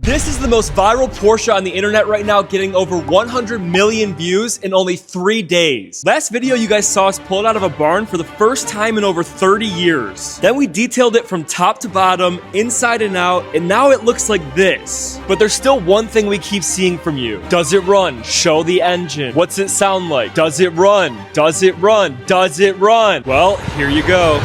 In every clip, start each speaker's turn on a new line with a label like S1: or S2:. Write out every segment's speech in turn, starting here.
S1: This is the most viral Porsche on the internet right now, getting over 100 million views in only 3 days. Last video you guys saw us pull it out of a barn for the first time in over 30 years. Then we detailed it from top to bottom, inside and out, and now it looks like this. But there's still one thing we keep seeing from you. Does it run? Show the engine. What's it sound like? Does it run? Does it run? Does it run? Well, here you go.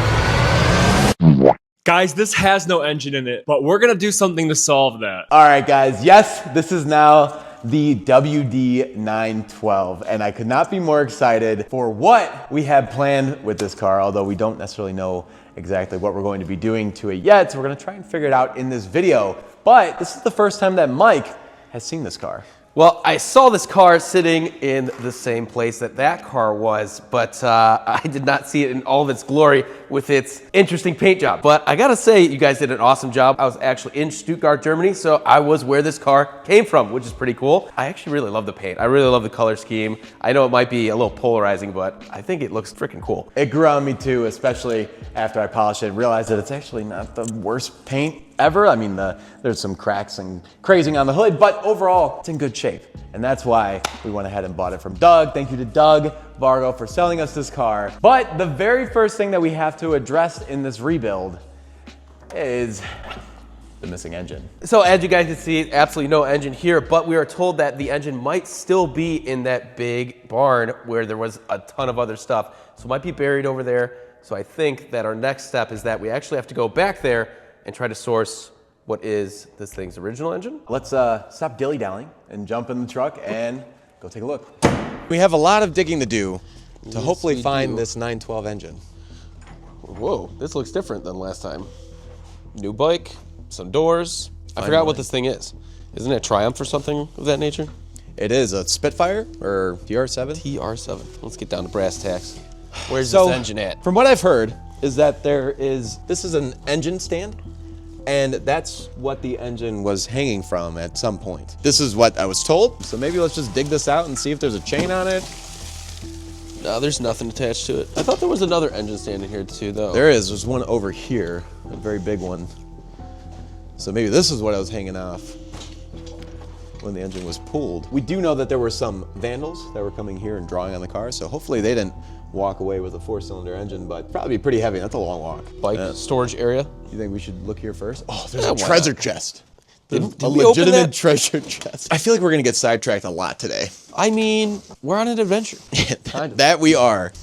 S1: Guys, this has no engine in it, but we're gonna do something to solve that.
S2: All right, guys, yes, this is now the WD912, and I could not be more excited for what we have planned with this car, although we don't necessarily know exactly what we're going to be doing to it yet, so we're gonna try and figure it out in this video. But this is the first time that Mike has seen this car.
S3: Well, I saw this car sitting in the same place that car was, but I did not see it in all of its glory with its interesting paint job. But I gotta say, you guys did an awesome job. I was actually in Stuttgart, Germany, so I was where this car came from, which is pretty cool. I actually really love the paint. I really love the color scheme. I know it might be a little polarizing, but I think it looks freaking cool.
S2: It grew on me too, especially after I polished it and realized that it's actually not the worst paint ever. I mean, there's some cracks and crazing on the hood, but overall, it's in good shape. And that's why we went ahead and bought it from Doug. Thank you to Doug Vargo for selling us this car. But the very first thing that we have to address in this rebuild is the missing engine.
S3: So as you guys can see, absolutely no engine here, but we are told that the engine might still be in that big barn where there was a ton of other stuff. So it might be buried over there. So I think that our next step is that we actually have to go back there and try to source what is this thing's original engine.
S2: Let's stop dilly-dallying and jump in the truck and go take a look. We have a lot of digging to do to hopefully find this 912 engine.
S3: Whoa, this looks different than last time. New bike, some doors. I forgot what this thing is. Isn't it a Triumph or something of that nature?
S2: It is a Spitfire or TR7?
S3: TR7. Let's get down to brass tacks. Where's this engine at?
S2: From what I've heard is that this is an engine stand, and that's what the engine was hanging from at some point. This is what I was told, so maybe let's just dig this out and see if there's a chain on it.
S3: No, there's nothing attached to it. I thought there was another engine stand in here too, though.
S2: There's one over here, a very big one. So maybe this is what I was hanging off when the engine was pulled. We do know that there were some vandals that were coming here and drawing on the car, so hopefully they didn't walk away with a 4-cylinder engine, but probably pretty heavy. That's a long walk.
S3: Bike storage area.
S2: You think we should look here first? Oh, there's a treasure chest.
S3: Did
S2: a
S3: we open
S2: legitimate
S3: that?
S2: treasure chest. I feel like we're gonna get sidetracked a lot today.
S3: I mean, we're on an adventure.
S2: That we are.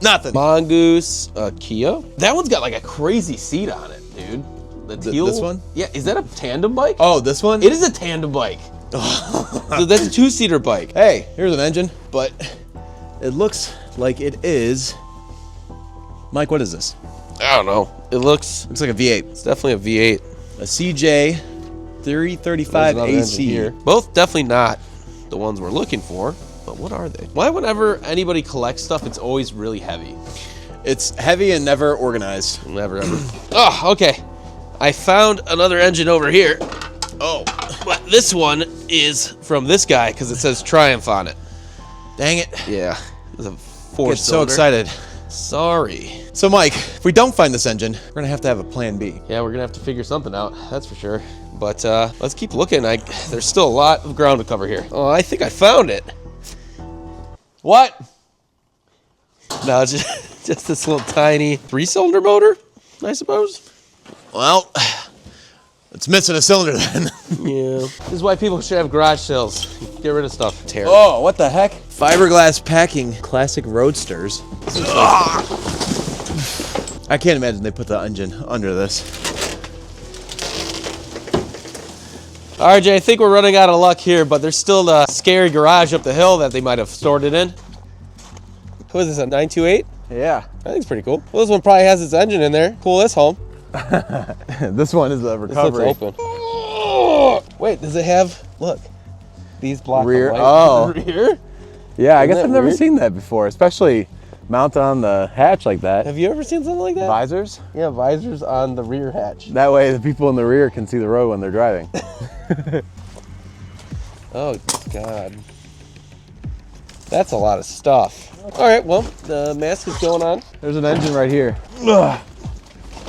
S2: Nothing.
S3: Mongoose, Kia. That one's got like a crazy seat on it, dude. The teal.
S2: This one?
S3: Yeah, is that a tandem bike?
S2: Oh, this one?
S3: It is a tandem bike. So that's a 2-seater bike.
S2: Hey, here's an engine, but it looks like it is. Mike, what is this?
S3: I don't know. It looks
S2: Looks like a V8.
S3: It's definitely a V8.
S2: A CJ 335 AC.
S3: Here. Both definitely not the ones we're looking for, but what are they? Why whenever anybody collects stuff, it's always really heavy?
S2: It's heavy and never organized.
S3: Never ever. Oh, okay. I found another engine over here.
S2: Oh,
S3: But this one is from this guy because it says Triumph on it.
S2: dang it.
S3: Yeah. It's a 4-cylinder.
S2: Get so excited.
S3: Sorry.
S2: So Mike, if we don't find this engine, we're gonna have to have a plan B.
S3: Yeah, we're gonna have to figure something out, that's for sure. But let's keep looking. There's still a lot of ground to cover here. Oh, I think I found it.
S2: What?
S3: No, it's just this little tiny 3-cylinder motor, I suppose.
S2: Well, it's missing a cylinder then.
S3: Yeah. This is why people should have garage sales. Get rid of stuff. Terrible.
S2: Oh, what the heck? Fiberglass packing classic roadsters. I can't imagine they put the engine under this.
S3: All right, Jay, I think we're running out of luck here, but there's still the scary garage up the hill that they might have stored it in. Who is this, a 928?
S2: Yeah.
S3: I think it's pretty cool. Well, this one probably has its engine in there. Cool as home.
S2: This one is a recovery.
S3: This looks open. Wait, does it have, look, these blocks
S2: Rear,
S3: of light
S2: oh.
S3: in the rear?
S2: Yeah, I guess
S3: that
S2: I've never
S3: weird?
S2: seen that before, especially mounted on the hatch like that.
S3: Have you ever seen something like that?
S2: Visors?
S3: Yeah, visors on the rear hatch.
S2: That way the people in the rear can see the road when they're driving.
S3: Oh, God. That's a lot of stuff. All right, well, the mask is going on.
S2: There's an engine right here.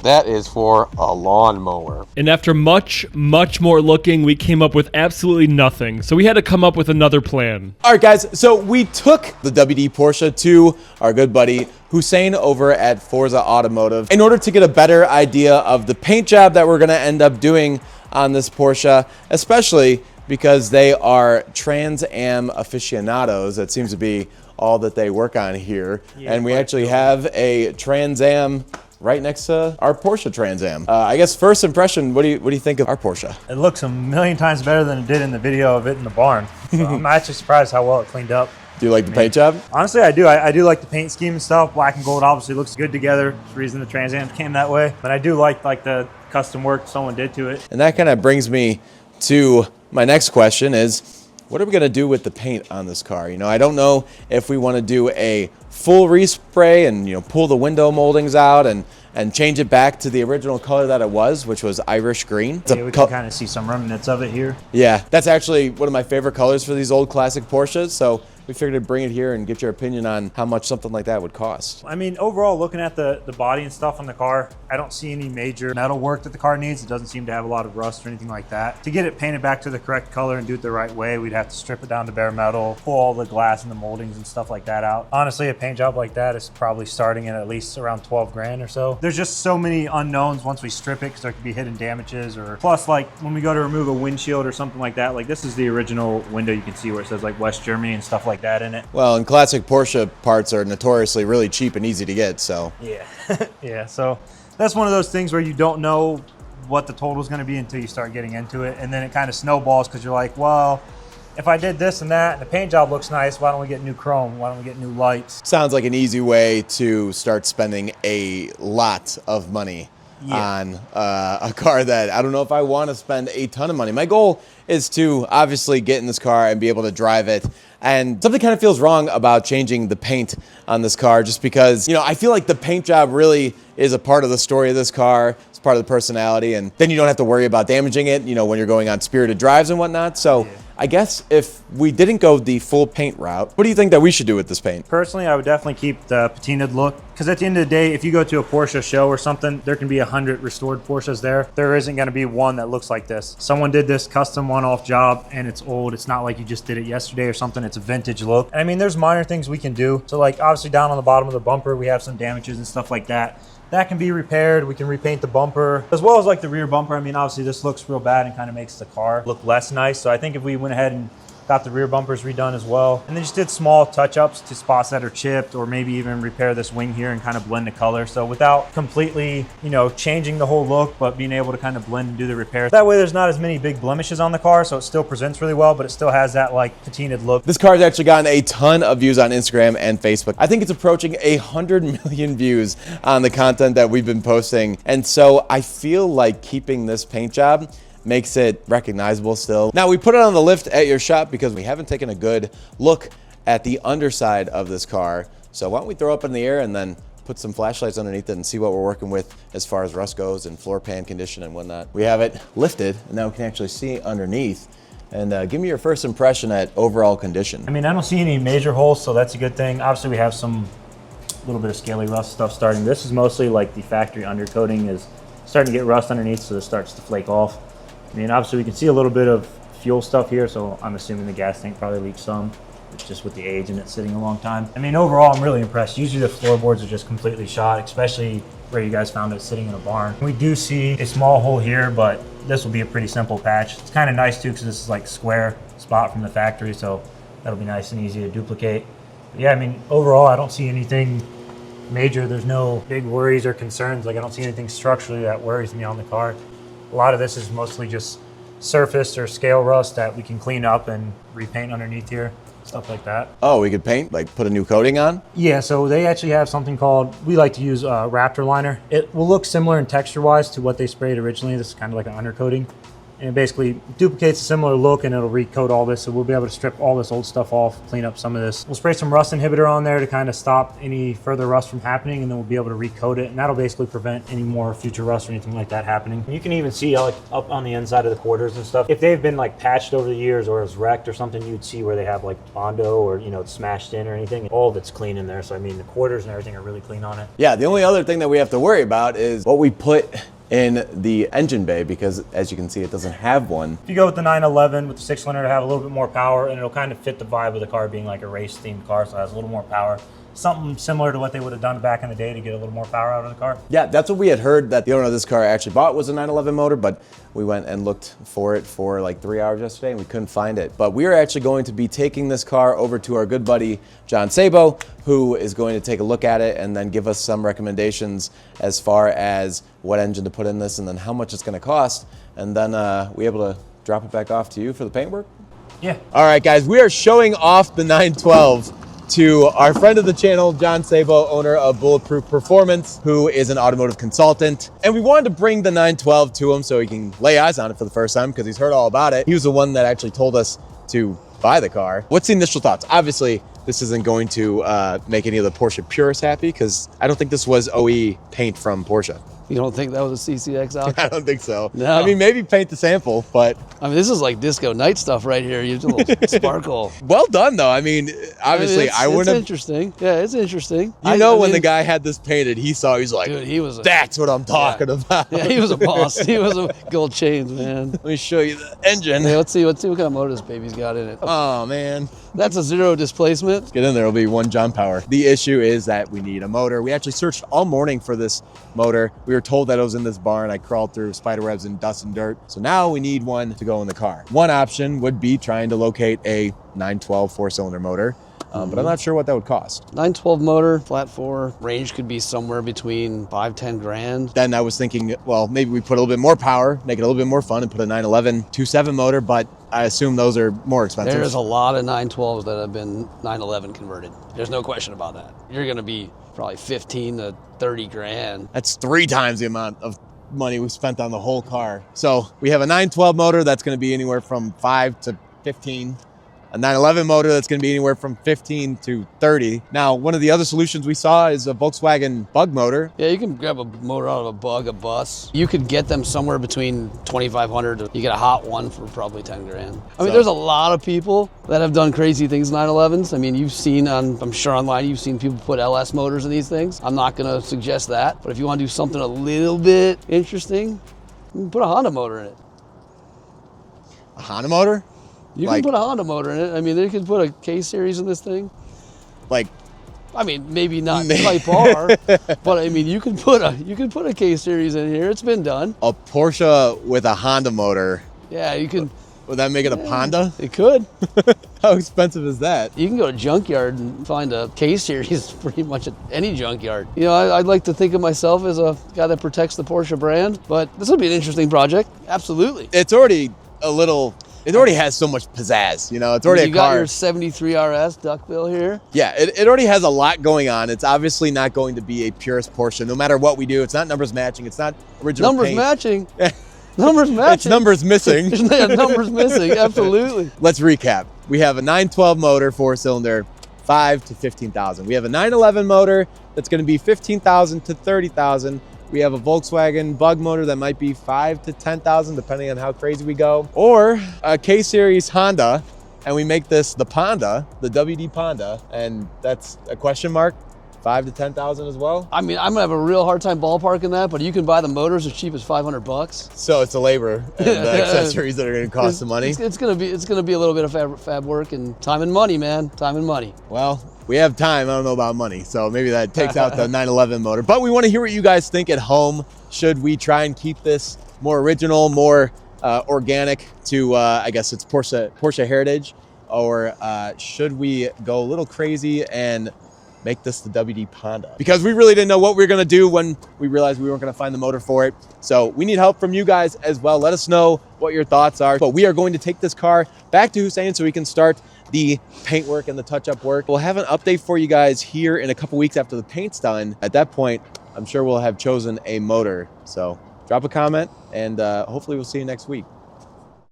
S3: That is for a lawnmower.
S1: And after much more looking, we came up with absolutely nothing. So we had to come up with another plan.
S2: All right, guys, so we took the WD Porsche to our good buddy Hussein over at Forza Automotive in order to get a better idea of the paint job that we're gonna end up doing on this Porsche, especially because they are Trans Am aficionados. That seems to be all that they work on here. Yeah, and we actually have a Trans Am right next to our Porsche Trans Am. I guess first impression, what do you think of our Porsche?
S4: It looks a million times better than it did in the video of it in the barn. So I'm actually surprised how well it cleaned up.
S2: Do you like the paint job?
S4: Honestly, I do. I do like the paint scheme and stuff. Black and gold obviously looks good together. It's the reason the Trans Am came that way. But I do like the custom work someone did to it.
S2: And that kind of brings me to my next question is, what are we gonna do with the paint on this car? You know, I don't know if we wanna do a full respray and, you know, pull the window moldings out and change it back to the original color that it was, which was Irish green.
S4: Yeah, we can kind of see some remnants of it here.
S2: Yeah, that's actually one of my favorite colors for these old classic Porsches. So we figured to bring it here and get your opinion on how much something like that would cost.
S4: I mean, overall, looking at the body and stuff on the car, I don't see any major metal work that the car needs. It doesn't seem to have a lot of rust or anything like that. To get it painted back to the correct color and do it the right way, we'd have to strip it down to bare metal, pull all the glass and the moldings and stuff like that out. Honestly, a paint job like that is probably starting at least around 12 grand or so. There's just so many unknowns once we strip it because there could be hidden damages, or plus like when we go to remove a windshield or something like that, like this is the original window you can see where it says like West Germany and stuff like that in it.
S2: Well, and classic Porsche parts are notoriously really cheap and easy to get, so.
S4: Yeah, yeah, so that's one of those things where you don't know what the total is going to be until you start getting into it, and then it kind of snowballs because you're like, well, if I did this and that and the paint job looks nice, why don't we get new chrome? Why don't we get new lights?
S2: Sounds like an easy way to start spending a lot of money on a car that I don't know if I want to spend a ton of money. My goal is to obviously get in this car and be able to drive it. And something kind of feels wrong about changing the paint on this car just because, you know, I feel like the paint job really is a part of the story of this car. It's part of the personality. And then you don't have to worry about damaging it, you know, when you're going on spirited drives and whatnot. So I guess if we didn't go the full paint route, what do you think that we should do with this paint?
S4: Personally, I would definitely keep the patinaed look because at the end of the day, if you go to a Porsche show or something, there can be 100 restored Porsches there. There isn't going to be one that looks like this. Someone did this custom one-off job and it's old. It's not like you just did it yesterday or something. It's a vintage look. And I mean, there's minor things we can do. So like obviously down on the bottom of the bumper, we have some damages and stuff like that. That can be repaired. We can repaint the bumper as well as like the rear bumper. I mean, obviously this looks real bad and kind of makes the car look less nice. So I think if we went ahead and got the rear bumpers redone as well, and then just did small touch-ups to spots that are chipped, or maybe even repair this wing here and kind of blend the color. So without completely, you know, changing the whole look, but being able to kind of blend and do the repairs. That way there's not as many big blemishes on the car, so it still presents really well, but it still has that like patinaed look.
S2: This car's actually gotten a ton of views on Instagram and Facebook. I think it's approaching 100 million views on the content that we've been posting. And so I feel like keeping this paint job makes it recognizable still. Now we put it on the lift at your shop because we haven't taken a good look at the underside of this car. So why don't we throw up in the air and then put some flashlights underneath it and see what we're working with as far as rust goes and floor pan condition and whatnot. We have it lifted and now we can actually see underneath. And give me your first impression at overall condition.
S4: I mean, I don't see any major holes, so that's a good thing. Obviously we have some little bit of scaly rust stuff starting. This is mostly like the factory undercoating is starting to get rust underneath, so this starts to flake off. I mean, obviously we can see a little bit of fuel stuff here, so I'm assuming the gas tank probably leaked some. It's just with the age and it sitting a long time. I mean, overall, I'm really impressed. Usually the floorboards are just completely shot, especially where you guys found it sitting in a barn. We do see a small hole here, but this will be a pretty simple patch. It's kind of nice too, because this is like square spot from the factory, so that'll be nice and easy to duplicate. But yeah, I mean, overall, I don't see anything major. There's no big worries or concerns. Like I don't see anything structurally that worries me on the car. A lot of this is mostly just surface or scale rust that we can clean up and repaint underneath here, stuff like that.
S2: Oh, we could paint, like put a new coating on?
S4: Yeah, so they actually have something called, we like to use Raptor liner. It will look similar in texture-wise to what they sprayed originally. This is kind of like an undercoating. and it basically duplicates a similar look, and it'll recoat all this. So we'll be able to strip all this old stuff off, clean up some of this. We'll spray some rust inhibitor on there to kind of stop any further rust from happening, and then we'll be able to recoat it, and that'll basically prevent any more future rust or anything like that happening. And you can even see like up on the inside of the quarters and stuff, if they've been like patched over the years or is wrecked or something, you'd see where they have like Bondo or, you know, it's smashed in or anything. All of it's clean in there. So I mean, the quarters and everything are really clean on it.
S2: Yeah, the only other thing that we have to worry about is what we put in the engine bay, because as you can see, it doesn't have one.
S4: If you go with the 911 with the 6-cylinder, to have a little bit more power, and it'll kind of fit the vibe of the car being like a race themed car, so it has a little more power. Something similar to what they would have done back in the day to get a little more power out of the car.
S2: Yeah, that's what we had heard that the owner of this car actually bought, was a 911 motor, but we went and looked for it for like 3 hours yesterday and we couldn't find it. But we are actually going to be taking this car over to our good buddy, John Sabo, who is going to take a look at it and then give us some recommendations as far as what engine to put in this and then how much it's gonna cost. And then we able to drop it back off to you for the paintwork?
S4: Yeah.
S2: All right, guys, we are showing off the 912 to our friend of the channel, John Sabo, owner of Bulletproof Performance, who is an automotive consultant. And we wanted to bring the 912 to him so he can lay eyes on it for the first time because he's heard all about it. He was the one that actually told us to buy the car. What's the initial thoughts? Obviously, this isn't going to make any of the Porsche purists happy because I don't think this was OE paint from Porsche.
S5: You don't think that was a CCX out?
S2: I don't think so.
S5: No.
S2: I mean, maybe paint the sample, but...
S5: I mean, this is like disco night stuff right here. You have a little sparkle.
S2: Well done, though. I mean, obviously, I wouldn't have...
S5: It's interesting. Yeah, it's interesting.
S2: You know, when the guy had this painted, he saw, he's like,
S5: dude, he was
S2: that's what I'm talking about.
S5: Yeah, he was a boss. He was a gold chains, man.
S2: Let me show you the engine.
S5: Yeah, let's see what kind of motor this baby's got in it.
S2: Oh, man.
S5: That's a zero displacement.
S2: Get in there, it'll be 1 John power. The issue is that we need a motor. We actually searched all morning for this motor. We were told that it was in this barn. I crawled through spider webs and dust and dirt. So now we need one to go in the car. One option would be trying to locate a 912 4-cylinder motor, but I'm not sure what that would cost.
S5: 912 motor, flat 4, range could be somewhere between 5-10 grand.
S2: Then I was thinking, well, maybe we put a little bit more power, make it a little bit more fun and put a 911 2.7 motor, but I assume those are more expensive.
S5: There's a lot of 912s that have been 911 converted. There's no question about that. You're going to be probably 15 to 30 grand.
S2: That's 3 times the amount of money we spent on the whole car. So we have a 912 motor that's going to be anywhere from 5 to 15. A 911 motor that's going to be anywhere from 15 to 30. Now, one of the other solutions we saw is a Volkswagen Bug motor.
S5: Yeah, you can grab a motor out of a Bug, a bus. You could get them somewhere between 2,500 to, you get a hot one for probably 10 grand. I mean, there's a lot of people that have done crazy things in 911s. I mean, you've seen I'm sure online, you've seen people put LS motors in these things. I'm not going to suggest that, but if you want to do something a little bit interesting, you can put a Honda motor in it.
S2: A Honda motor?
S5: You can put a Honda motor in it. I mean, they could put a K-Series in this thing.
S2: Like,
S5: I mean, maybe not Type R, but I mean, you can put a K-Series in here. It's been done.
S2: A Porsche with a Honda motor.
S5: Yeah, you can.
S2: Would that make it a Honda?
S5: It could.
S2: How expensive is that?
S5: You can go to junkyard and find a K-Series pretty much at any junkyard. You know, I'd like to think of myself as a guy that protects the Porsche brand, but this would be an interesting project. Absolutely.
S2: It's already a little... It already has so much pizzazz, you know, it's already a car.
S5: You got your 73 RS duckbill here.
S2: Yeah, it already has a lot going on. It's obviously not going to be a purist Porsche, no matter what we do. It's not numbers matching. It's not original
S5: Numbers
S2: paint.
S5: matching. Numbers matching.
S2: It's numbers missing.
S5: Yeah, numbers missing, absolutely.
S2: Let's recap. We have a 912 motor, 4-cylinder, 5 to 15,000. We have a 911 motor that's going to be 15,000 to 30,000. We have a Volkswagen Bug motor that might be 5 to 10,000, depending on how crazy we go. Or a K-Series Honda, and we make this the Ponda, the WD Ponda, and that's a question mark, 5 to 10,000 as well.
S5: I mean, I'm gonna have a real hard time ballparking that, but you can buy the motors as cheap as $500.
S2: So it's the labor and the accessories that are going to cost some money.
S5: It's gonna be a little bit of fab work and time and money, man. Time and money.
S2: Well, we have time. I don't know about money, so maybe that takes out the 911 motor. But we want to hear what you guys think at home. Should we try and keep this more original, more organic to, I guess it's Porsche heritage, or should we go a little crazy and make this the WD Ponda? Because we really didn't know what we were going to do when we realized we weren't going to find the motor for it. So we need help from you guys as well. Let us know what your thoughts are. But we are going to take this car back to Hussein so we can start the paint work and the touch-up work. We'll have an update for you guys here in a couple weeks after the paint's done. At that point, I'm sure we'll have chosen a motor. So drop a comment and hopefully we'll see you next week.